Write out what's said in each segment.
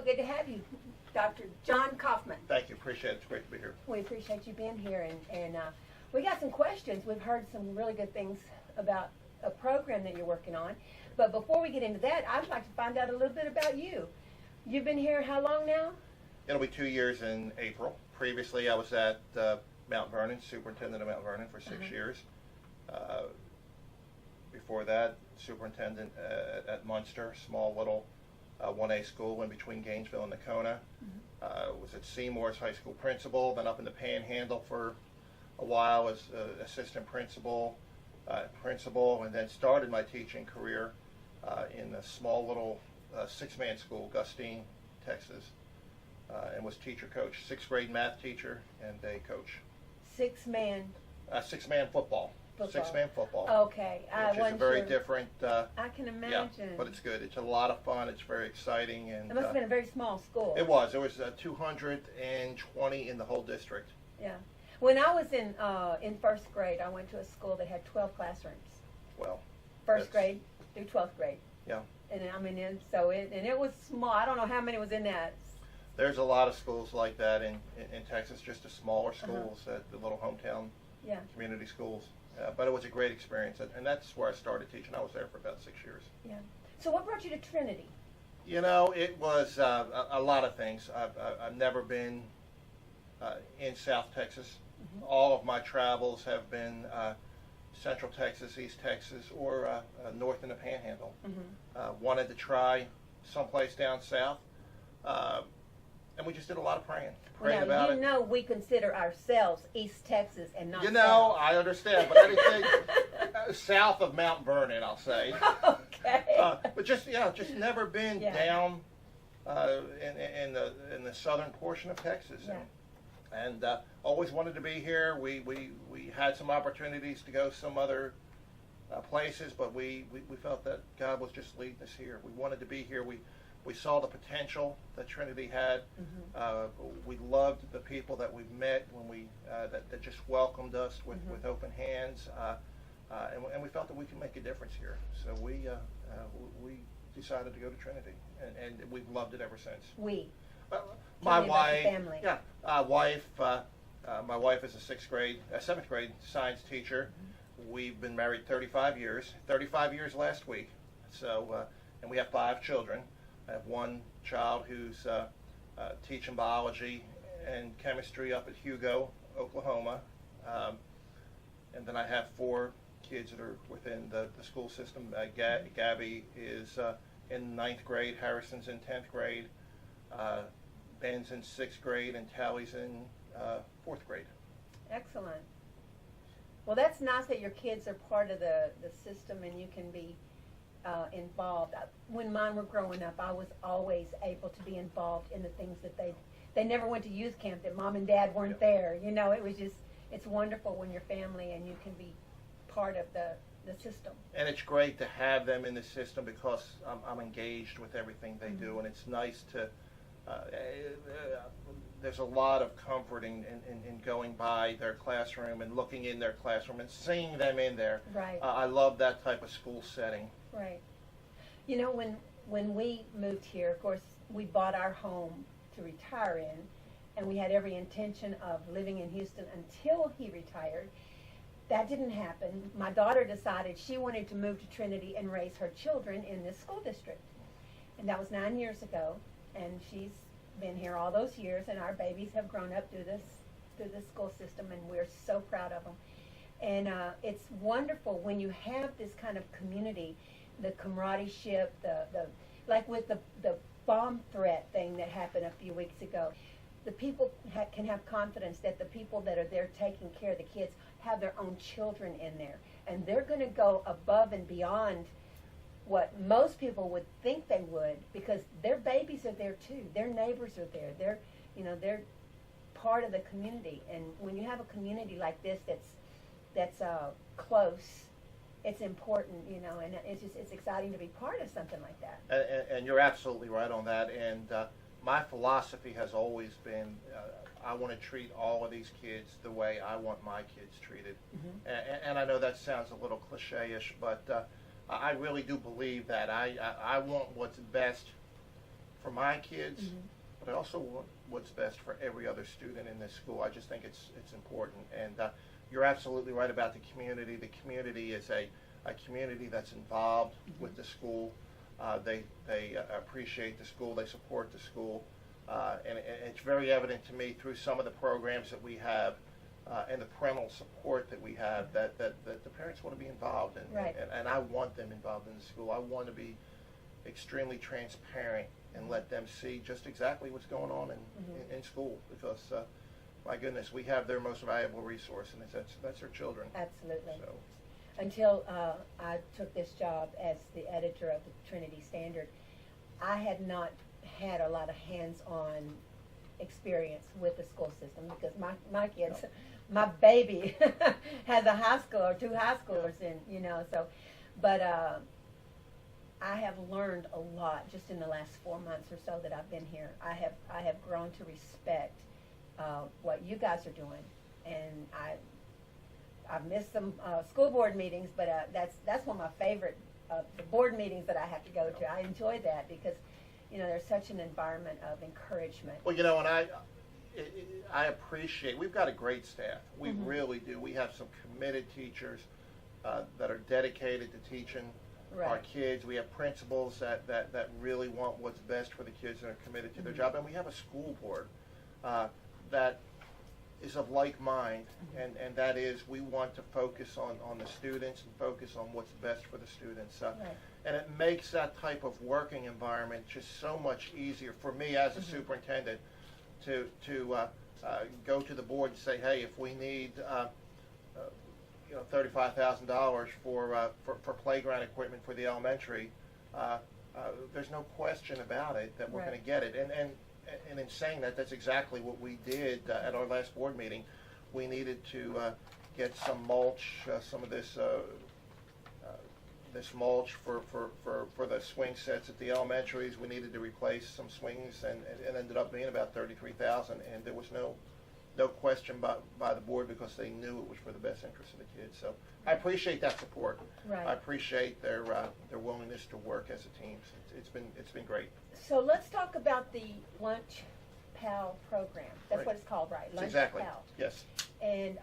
good to have you, Dr. John Kaufman. Thank you. Appreciate it. It's great to be here. We appreciate you being here, and we got some questions. We've heard some really good things about a program that you're working on. But before we get into that, I'd like to find out a little bit about you. You've been here how long now? It'll be 2 years in April. Previously, I was at Mount Vernon, superintendent of Mount Vernon for 6 years. Before that, superintendent at Munster, small little 1A school in between Gainesville and Nakona. Was at Seymour's high school principal, then up in the Panhandle for a while as assistant principal, and then started my teaching career in a small little 6-man school, Gustine, Texas, and was teacher coach, 6th grade math teacher and day coach. 6-man. 6-man football. 6-man football. Okay, which is a very different. I can imagine. Yeah, but it's good. It's a lot of fun. It's very exciting, and it must have been a very small school. It was. There was 220 in the whole district. Yeah. When I was in 1st grade, I went to a school that had 12 classrooms. Well. 1st grade through 12th grade. Yeah. And I mean, it was small. I don't know how many was in that. There's a lot of schools like that in Texas, just the smaller schools, the little hometown community schools. But it was a great experience, and that's where I started teaching. I was there for about 6 years. Yeah. So what brought you to Trinity? You know, it was a lot of things. I've never been in South Texas. All of my travels have been Central Texas, East Texas, or north in the Panhandle. Wanted to try someplace down south, and we just did a lot of praying about it. You know, we consider ourselves East Texas and not. You know, I understand, but anything south of Mount Vernon, I'll say. Okay. But just never been down in the southern portion of Texas. Yeah. And always wanted to be here. We had some opportunities to go some other places, but we felt that God was just leading us here. We wanted to be here. We saw the potential that Trinity had. We loved the people that we've met when that just welcomed us with open hands, and we felt that we could make a difference here. So we decided to go to Trinity, and we've loved it ever since. My wife, my wife is a 7th grade science teacher. We've been married 35 years. 35 years last week. So, and we have 5 children. I have one child who's teaching biology and chemistry up at Hugo, Oklahoma, and then I have 4 kids that are within the school system. Gabby is in 9th grade. Harrison's in 10th grade. Ben's in 6th grade, and Tally's in 4th grade. Excellent. Well, that's nice that your kids are part of the system and you can be involved. When mine were growing up, I was always able to be involved in the things that they never went to youth camp, that mom and dad weren't there. You know, it was just, it's wonderful when you're family and you can be part of the system. And it's great to have them in the system because I'm engaged with everything they do, and it's nice to there's a lot of comfort in going by their classroom and looking in their classroom and seeing them in there. Right. I love that type of school setting. Right. You know, when we moved here, of course, we bought our home to retire in, and we had every intention of living in Houston until he retired. That didn't happen. My daughter decided she wanted to move to Trinity and raise her children in this school district. And that was 9 years ago, and she's been here all those years, and our babies have grown up through this school system, and we're so proud of them. And it's wonderful when you have this kind of community, the camaraderie, like with the bomb threat thing that happened a few weeks ago. The people can have confidence that the people that are there taking care of the kids have their own children in there, and they're going to go above and beyond what most people would think they would, because their babies are there too. Their neighbors are there. They're part of the community. And when you have a community like this that's close, it's important, and it's exciting to be part of something like that. And you're absolutely right on that. And my philosophy has always been, I want to treat all of these kids the way I want my kids treated. And I know that sounds a little cliche-ish, but I really do believe that. I want what's best for my kids, but I also want what's best for every other student in this school. I just think it's important. And you're absolutely right about the community. The community is a community that's involved with the school. They appreciate the school. They support the school. And it's very evident to me through some of the programs that we have and the parental support that we have that the parents want to be involved. And I want them involved in the school. I want to be extremely transparent and let them see just exactly what's going on in school, because my goodness, we have their most valuable resource, and that's their children. Absolutely. So. Until I took this job as the editor of the Trinity Standard, I had not had a lot of hands-on experience with the school system, because my kids, my baby has a high school or 2 high schoolers, and so, but I have learned a lot just in the last 4 months or so that I've been here. I have grown to respect what you guys are doing, and I've missed some school board meetings, but that's one of my favorite the board meetings that I have to go to. I enjoy that because there's such an environment of encouragement. Well, and I appreciate, we've got a great staff. We really do. We have some committed teachers that are dedicated to teaching our kids. We have principals that really want what's best for the kids and are committed to their job. And we have a school board that is of like mind, and that is we want to focus on the students and focus on what's best for the students. And it makes that type of working environment just so much easier for me as a superintendent to go to the board and say, hey, if we need $35,000 for playground equipment for the elementary, there's no question about it that we're going to get it. And in saying that, that's exactly what we did at our last board meeting. We needed to get some mulch, some of this mulch for the swing sets at the elementaries. We needed to replace some swings, and it ended up being about $33,000. And there was no question by the board, because they knew it was for the best interest of the kids. So I appreciate that support. I appreciate their willingness to work as a team. It's been great. So let's talk about the Lunch Pal program. That's what it's called, right? Lunch exactly. Pal. Yes. And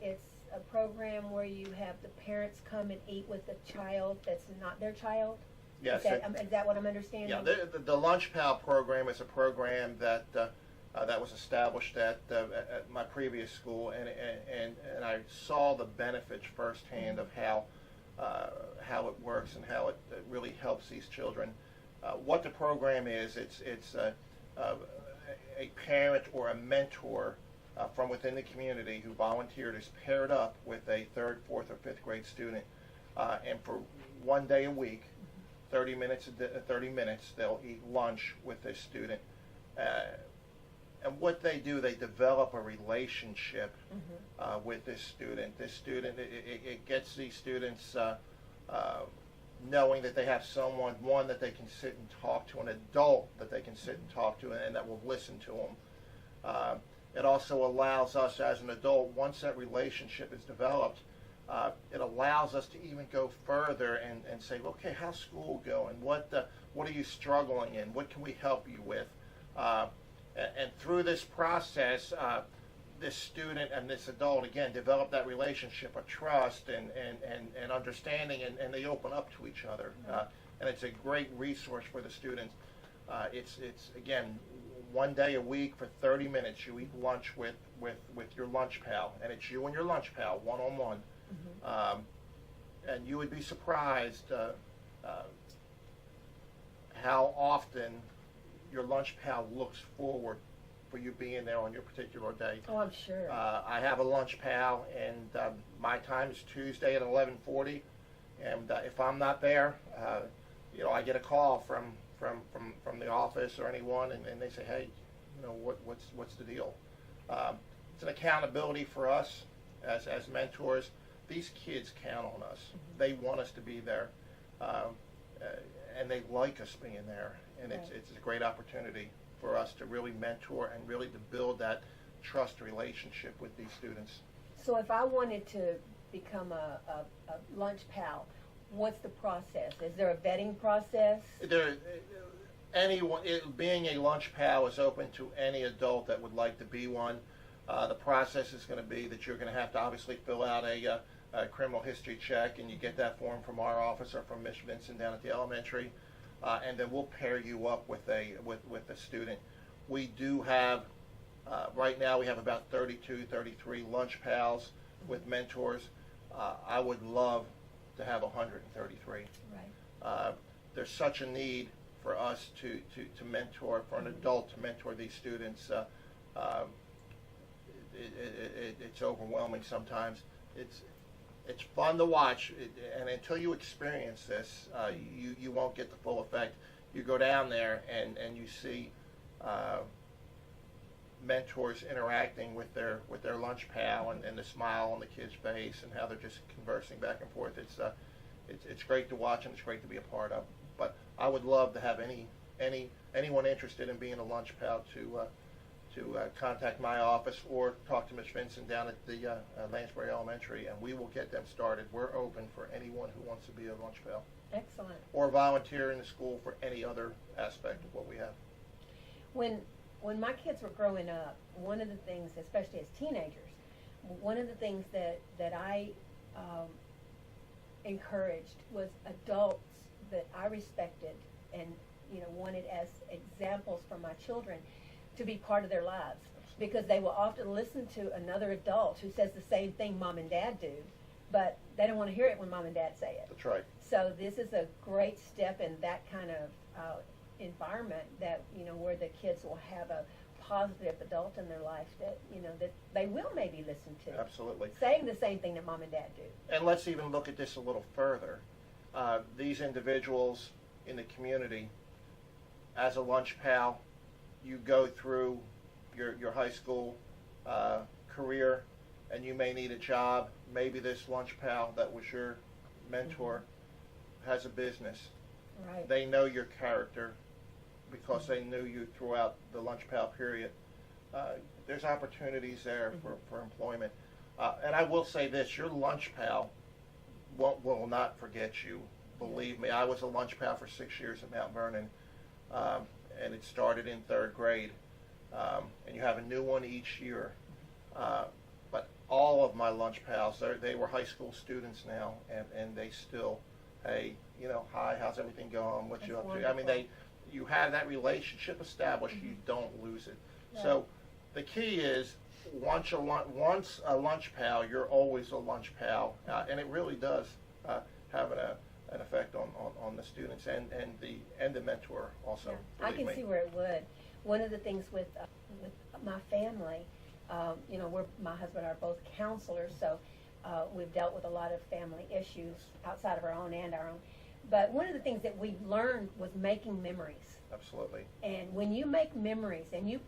it's a program where you have the parents come and eat with a child that's not their child? Yes. Is that what I'm understanding? Yeah. The Lunch Pal program is a program that was established at my previous school, and I saw the benefits firsthand of how it works and how it really helps these children. What the program is, it's a parent or a mentor from within the community who volunteered is paired up with a 3rd, 4th, or 5th grade student, and for one day a week, 30 minutes, they'll eat lunch with this student. And what they do, they develop a relationship with this student. It gets these students knowing that they have someone, one, that they can sit and talk to, an adult that they can sit and talk to, and that will listen to them. It also allows us as an adult, once that relationship is developed, it allows us to even go further and say, okay, how's school going? What are you struggling in? What can we help you with? And through this process, this student and this adult, again, develop that relationship of trust and understanding, and they open up to each other. And it's a great resource for the students. It's again, one day a week for 30 minutes, you eat lunch with your lunch pal, and it's you and your lunch pal, one-on-one. And you would be surprised how often your lunch pal looks forward for you being there on your particular day. Oh, I'm sure. I have a lunch pal, and my time is Tuesday at 11:40, and if I'm not there, I get a call from the office or anyone, and they say, hey, what's the deal? It's an accountability for us as mentors. These kids count on us. They want us to be there, and they like us being there. And it's a great opportunity for us to really mentor and really to build that trust relationship with these students. So if I wanted to become a lunch pal, what's the process? Is there a vetting process? anyone, being a lunch pal is open to any adult that would like to be one. The process is going to be that you're going to have to obviously fill out a criminal history check, and you get that form from our office or from Miss Vincent down at the elementary, and then we'll pair you up with a student. We do have, right now we have about 32, 33 lunch pals with mentors. I would love to have 133. Right. There's such a need for us to mentor, for an adult to mentor these students. It's overwhelming sometimes. It's fun to watch, and until you experience this, you won't get the full effect. You go down there and you see mentors interacting with their lunch pal, and the smile on the kid's face, and how they're just conversing back and forth. It's great to watch, and it's great to be a part of. But I would love to have anyone interested in being a lunch pal to contact my office or talk to Ms. Vincent down at the Lansbury Elementary, and we will get them started. We're open for anyone who wants to be a lunch pal. Excellent. Or volunteer in the school for any other aspect of what we have. When my kids were growing up, one of the things, especially as teenagers, one of the things that I encouraged was adults that I respected and wanted as examples for my children to be part of their lives, because they will often listen to another adult who says the same thing mom and dad do, but they don't want to hear it when mom and dad say it. That's right. So this is a great step in that kind of environment, that where the kids will have a positive adult in their life that that they will maybe listen to. Absolutely. Saying the same thing that mom and dad do. And let's even look at this a little further. These individuals in the community, as a lunch pal, you go through your high school career, and you may need a job. Maybe this lunch pal that was your mentor has a business. Right. They know your character because they knew you throughout the lunch pal period. There's opportunities there for employment. And I will say this, your lunch pal will not forget you. Believe me, I was a lunch pal for 6 years at Mount Vernon, and it started in 3rd grade. And you have a new one each year. But all of my lunch pals, they were high school students now, and they still, hey, hi, how's everything going? What you up to? I mean, you have that relationship established. You don't lose it. Yeah. So the key is, once a lunch pal, you're always a lunch pal, and it really does have an effect on the students and the mentor also. Yeah. I can see where it would. One of the things with my family, my husband and I are both counselors, so we've dealt with a lot of family issues outside of our own and our own. But one of the things that we learned was making memories. Absolutely. And when you make memories and you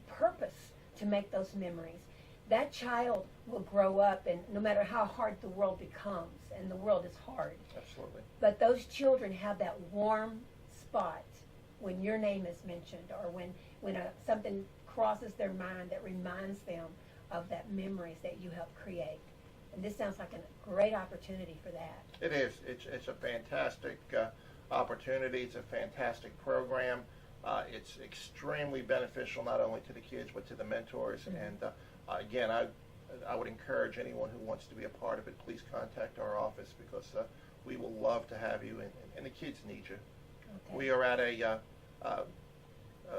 purpose to make those memories, that child will grow up, and no matter how hard the world becomes, and the world is hard. Absolutely. But those children have that warm spot when your name is mentioned, or when something crosses their mind that reminds them of that memories that you helped create. And this sounds like a great opportunity for that. It is. It's a fantastic opportunity. It's a fantastic program. It's extremely beneficial not only to the kids but to the mentors. And again, I would encourage anyone who wants to be a part of it, please contact our office, because we will love to have you, and the kids need you. Okay. We are at a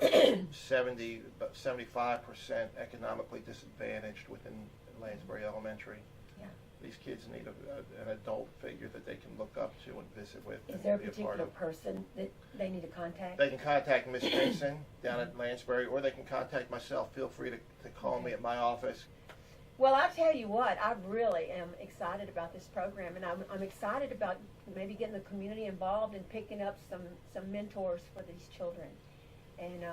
75% economically disadvantaged within Lansbury Elementary. Yeah. These kids need an adult figure that they can look up to and visit with. Is there a particular person that they need to contact? They can contact Miss Vincent down at Lansbury, or they can contact myself. Feel free to call me at my office. Well, I tell you what, I really am excited about this program, and I'm excited about maybe getting the community involved and picking up some mentors for these children. And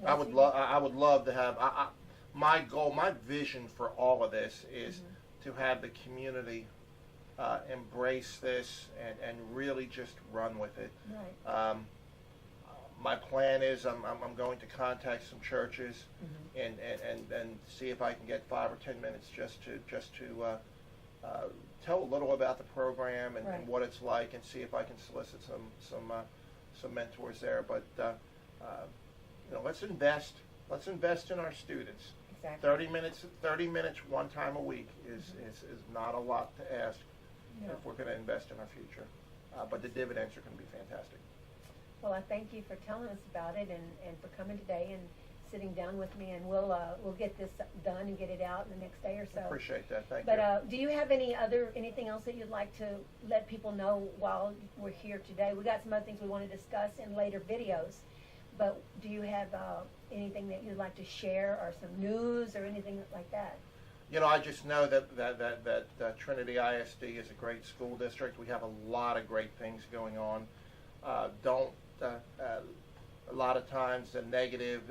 I would love to have. My goal, my vision for all of this is to have the community embrace this and really just run with it. Right. My plan is I'm going to contact some churches and see if I can get 5 or 10 minutes just to tell a little about the program and what it's like, and see if I can solicit some mentors there. But let's invest in our students. Exactly. 30 minutes one time a week is not a lot to ask No. if we're going to invest in our future. But the dividends are going to be fantastic. Well, I thank you for telling us about it and for coming today and sitting down with me, and we'll get this done and get it out in the next day or so. Appreciate that. Thank But you. do you have anything else that you'd like to let people know while we're here today? We got some other things we want to discuss in later videos, but do you have anything that you'd like to share, or some news or anything like that? I just know that Trinity ISD is a great school district. We have a lot of great things going on. A lot of times the negative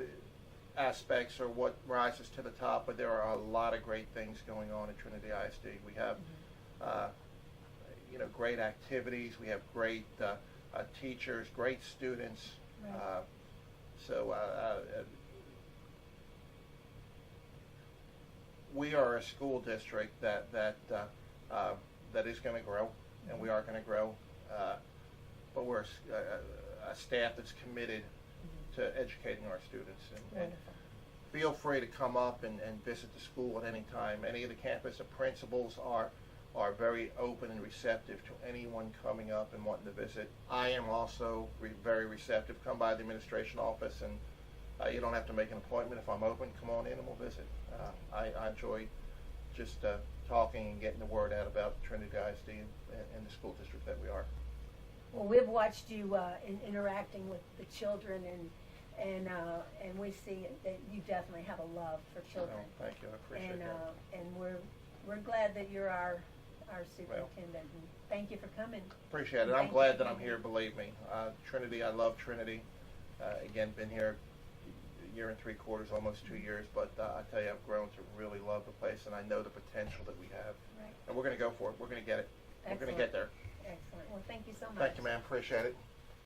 aspects are what rises to the top, but there are a lot of great things going on at Trinity ISD. We have, great activities. We have great teachers, great students. Right. We are a school district that is going to grow, and we are going to grow. But we're a staff that's committed to educating our students. And feel free to come up and visit the school at any time. Any of the campus principals are very open and receptive to anyone coming up and wanting to visit. I am also very receptive. Come by the administration office, and you don't have to make an appointment. If I'm open, come on in and we'll visit. I enjoy just talking and getting the word out about Trinity ISD and the school district that we are. Well, we've watched you interacting with the children, and we see that you definitely have a love for children. Oh, thank you. I appreciate that. And we're glad that you're our superintendent. And thank you for coming. Appreciate it. I'm glad that I'm here. Believe me, Trinity. I love Trinity. Again, been here a year and 3/4, almost 2 years. But I tell you, I've grown to really love the place, and I know the potential that we have. Right. And we're going to go for it. We're going to get it. Excellent. We're going to get there. Excellent. Well, thank you so much. Thank you, ma'am. Appreciate it.